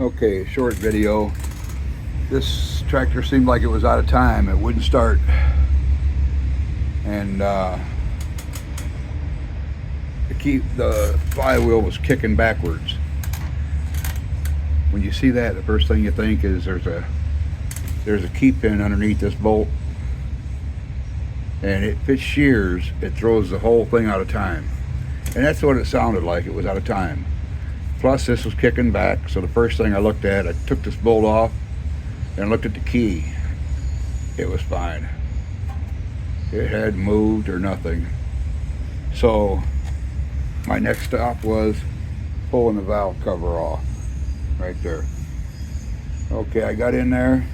Okay, short video. This tractor seemed like it was out of time. It wouldn't start. And the flywheel was kicking backwards. When you see that, the first thing you think is there's a key pin underneath this bolt. And if it shears, it throws the whole thing out of time. And that's what it sounded like. It was out of time. Plus this was kicking back, so the first thing I looked at, I took this bolt off and looked at the key. It was fine. It hadn't moved or nothing. So my next stop was pulling the valve cover off, right there. Okay, I got in there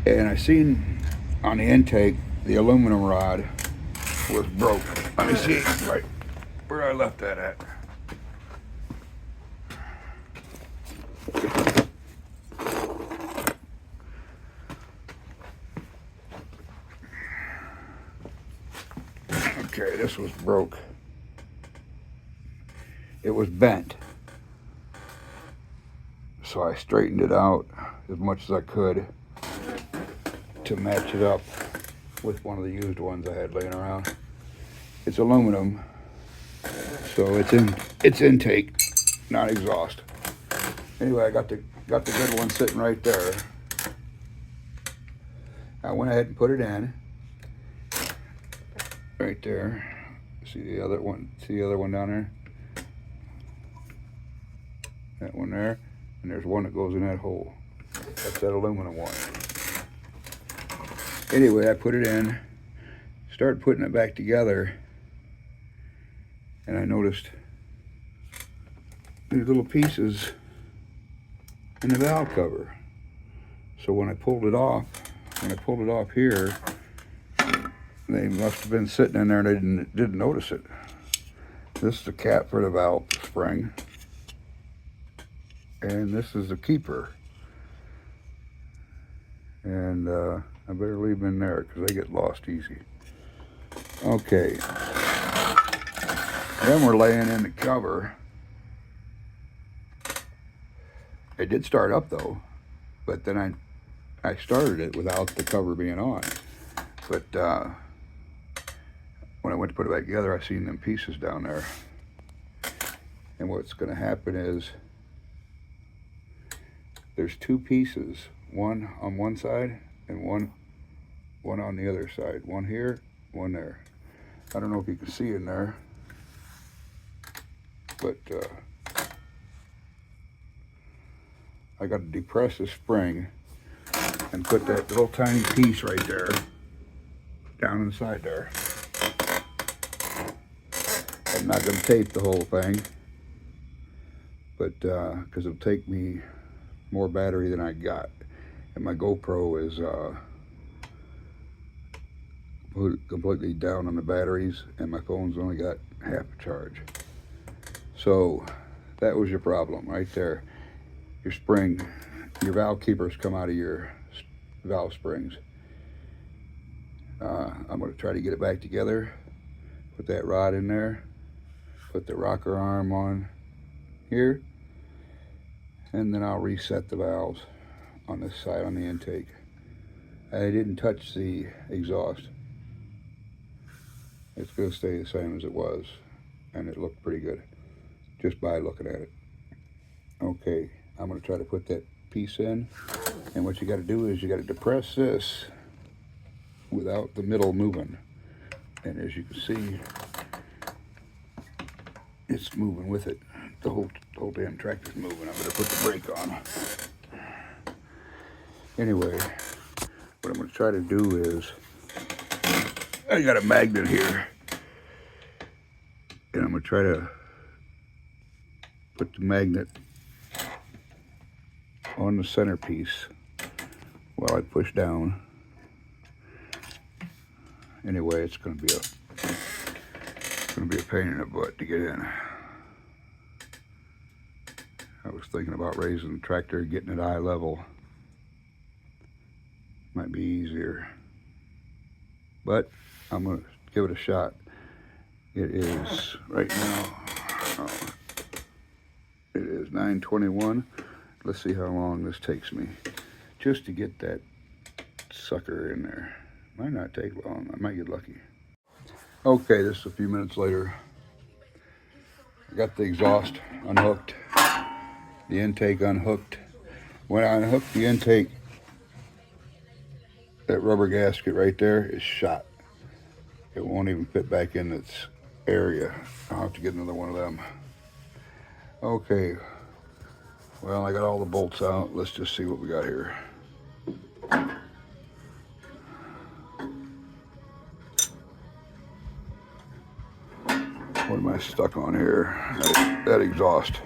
and I seen on the intake, the aluminum rod was broke. Let me see right where I left that at. Okay, this was broke. It was bent. So I straightened it out as much as I could to match it up with one of the used ones I had laying around. It's aluminum, so it's intake, not exhaust. Anyway, I got the good one sitting right there. I went ahead and put it in. Right there. See the other one? See the other one down there? That one there. And there's one that goes in that hole. That's that aluminum one. Anyway, I put it in, started putting it back together, and I noticed these little pieces in the valve cover. So when I pulled it off here, they must have been sitting in there and they didn't notice it. This is the cap for the valve spring, and this is the keeper. And I better leave them in there because they get lost easy. Okay. Then we're laying in the cover. It did start up though, but then I started it without the cover being on. But when I went to put it back together, I seen them pieces down there. And what's going to happen is there's two pieces, one on one side and one on the other side. One here, one there. I don't know if you can see in there, but I got to depress the spring and put that little tiny piece right there down inside there. I'm not going to tape the whole thing, but because it'll take me more battery than I got, and my GoPro is completely down on the batteries, and my phone's only got half a charge. So that was your problem right there. Your spring, your valve keepers come out of your valve springs. I'm going to try to get it back together, put that rod in there, put the rocker arm on here, and then I'll reset the valves on this side on the intake. I didn't touch the exhaust. It's going to stay the same as it was, and it looked pretty good just by looking at it. Okay, I'm going to try to put that piece in, and what you got to do is you got to depress this without the middle moving. And as you can see, it's moving with it. The whole damn tractor's moving. I'm going to put the brake on. Anyway, what I'm going to try to do is, I got a magnet here, and I'm going to try to put the magnet on the centerpiece while I push down. Anyway, it's going to be a pain in the butt to get in. I was thinking about raising the tractor, getting it eye level. Might be easier, but I'm going to give it a shot. It is right now, it is is 9:21. Let's see how long this takes me just to get that sucker in there. Might not take long. I might get lucky. Okay, this is a few minutes later. I got the exhaust unhooked, the intake unhooked. When I unhooked the intake, that rubber gasket right there is shot. It won't even fit back in its area. I'll have to get another one of them. Okay, well, I got all the bolts out. Let's just see what we got here. What am I stuck on here? That exhaust.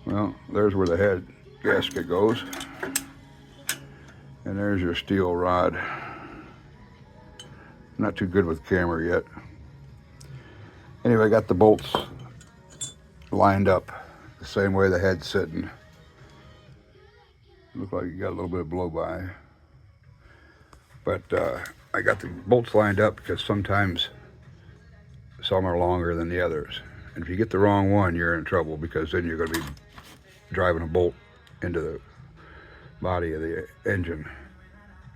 Well, there's where the head gasket goes. And there's your steel rod. Not too good with camera yet. Anyway, I got the bolts lined up the same way the head's sitting. Looks like you got a little bit of blow by. But I got the bolts lined up because sometimes some are longer than the others. And if you get the wrong one, you're in trouble, because then you're going to be driving a bolt into the body of the engine,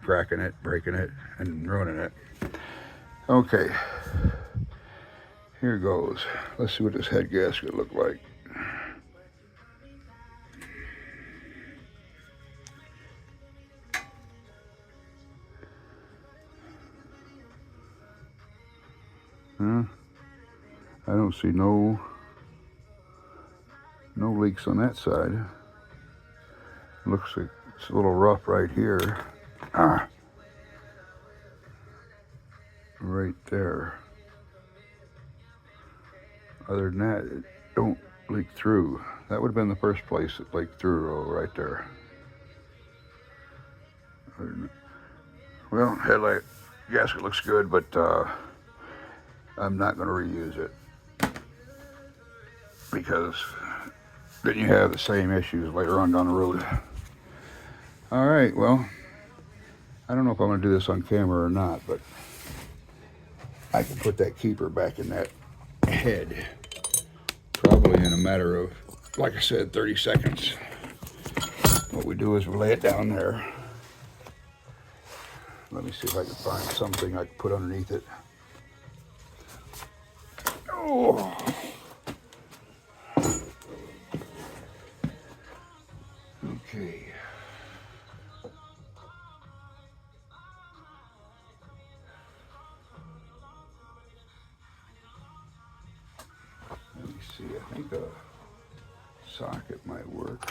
cracking it, breaking it, and ruining it. Okay, here goes. Let's see what this head gasket look like. Huh? I don't see no leaks on that side. Looks like it's a little rough right here. Right there. Other than that, it don't leak through. That would have been the first place it leaked through, right there. Well, headlight gasket looks good, but I'm not going to reuse it, because then you have the same issues later on down the road. All right, well, I don't know if I'm going to do this on camera or not, but I can put that keeper back in that head probably in a matter of, like I said, 30 seconds. What we do is we lay it down there. Let me see if I can find something I can put underneath it. Oh. Okay. Let me see, I think a socket might work.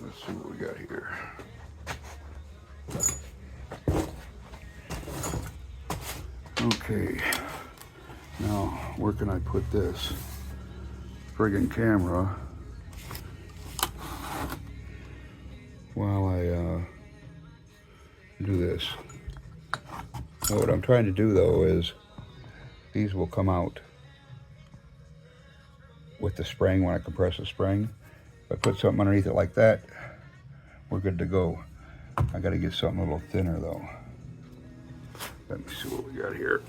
Let's see what we got here. Okay, now where can I put this friggin' camera while I do this? Now what I'm trying to do though is these will come out with the spring when I compress the spring. If I put something underneath it like that, we're good to go. I gotta get something a little thinner though. Let me see what we got here.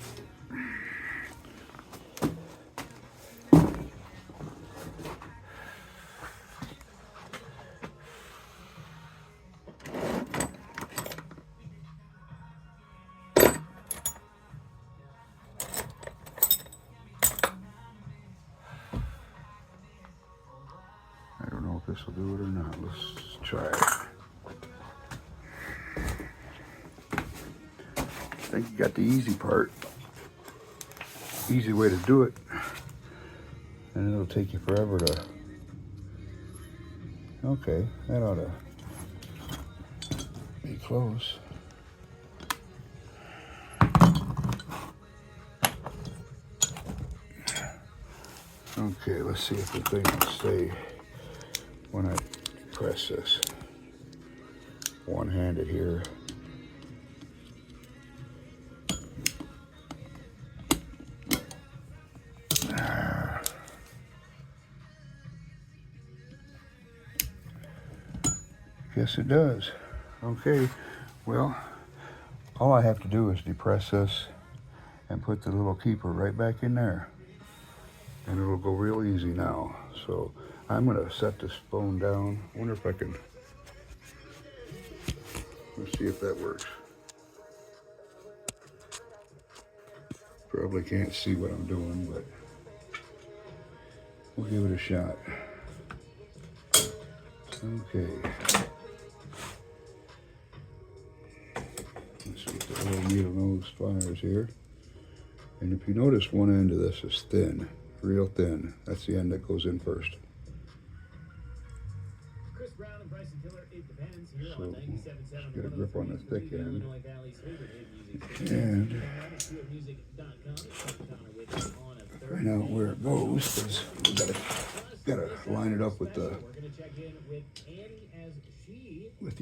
I don't know if this will do it or not. Let's try it. I think you got the easy part. Easy way to do it. And it'll take you forever to... Okay, that ought to be close. Okay, let's see if the thing will stay when I press this. One-handed here. Yes, it does. Okay, well, all I have to do is depress this and put the little keeper right back in there. and it'll go real easy now. So I'm gonna set this phone down. I wonder if I can, let's see if that works. Probably can't see what I'm doing, but we'll give it a shot. Okay. Let's see if the little needle nose fires here. And if you notice, one end of this is thin, real thin. That's the end that goes in first. So just get a grip on the thick end. And find out where it goes, because we gotta line it up with the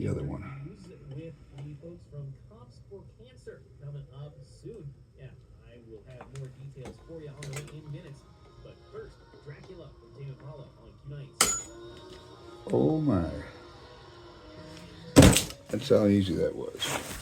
other one. With the folks from Cops for Cancer coming up soon. Yeah, I will have more details for you on the way in minutes. But first, Dracula from Tame Impala on Q-Nights. Oh my. That's how easy that was.